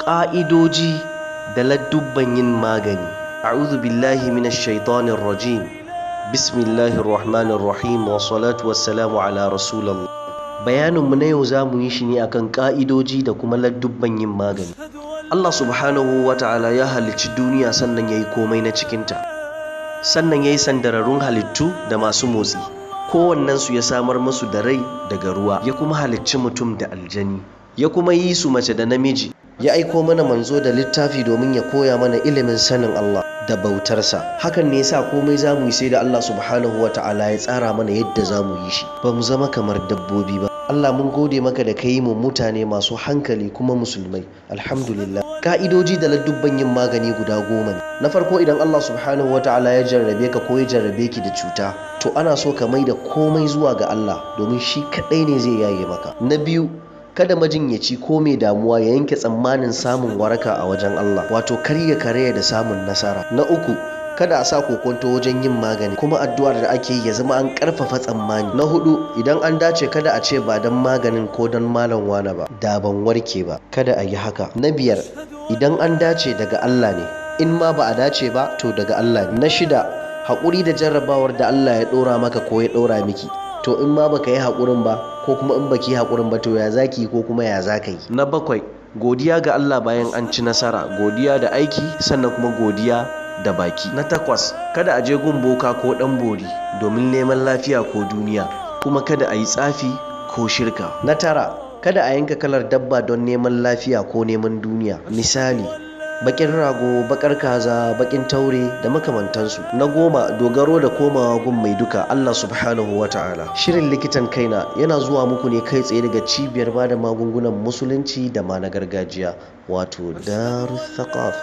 ƙa'idoji da ladubban yin magani. A'udhu billahi minash shaitanir rajim. Bismillahir rahmanir rahim wa salatu wassalamu ala rasulillah. Bayaninmu na yau za mu yi shi ne akan ƙa'idoji da kuma ladubban yin magani. Allah subhanahu wa ta'ala ya halicci duniya sannan ya yi komai na cikinta. Sannan ya yi sandararrun halittu da masu motsi. Kowannensu ya samar musu da rai daga ruwa, ya kuma halicci mutum da aljani. Ya kuma yi su mace da namiji. Ya aiko mana manzo da littafi domin ya koya mana ilimin sanin Allah da bautarsa. Hakan ne yasa komai za mu yi sai da Allah subhanahu wa ta'ala ya tsara mana yadda za mu yi shi. Ba mu zama kamar dabbobi ba. Allah mun gode maka da ka yi mu mutane masu hankali kuma musulmai. Alhamdulillah. Ka'idoji da ladubban yin magani guda 10 ne. Na farko, idan Allah subhanahu wa ta'ala ya jarrabe ka ko ya jarrabe ki da cuta, to ana so ka mai da komai zuwa ga Allah domin shi kaɗai ne zai yaye maka. Na biyu, kada majinyaci ko mai damuwa ya yanke tsammanin samun waraka a wajen Allah, wato karya karaya da samun nasara. Na uku, kada a sa kokonto wajen yin magani, kuma addu'ar da ake yi ya zama an karfafa tsammani. Na hudu, idan an dace kada a ce ba don maganin ko don malam wane ba, da ban warke ba, kada a yi haka. Na biyar, idan an dace daga Allah ne, in ma ba a dace ba to daga Allah ne. Na shida, haƙuri da jarrabawar da Allah ya ɗora maka ko ya ɗora miki, to in ma baka yi haƙurin ba ko kuma in baki haƙurin ba to ya zaki ko kuma ya zaka yi. Na bakwai, godiya ga Allah bayan an ci nasara, godiya da aiki sannan kuma godiya da baki. Na takwas, kada a je gun boka ko ɗan bori domin neman lafiya ko duniya, kuma kada a yi tsafi ko shirka. Na tara, kada a yanka kalar dabba don neman lafiya ko neman duniya, misali bakin rago, bakar kaza, bakin taure da makamantansu. Na 10, dogaro da komawa gun mai duka, Allah subhanahu wa ta'ala. Shirin likitan kaina yana zuwa muku ne kai tsaye daga cibiyar bada magungunan musulunci da ma na gargajiya, wato Darus Thaqafa.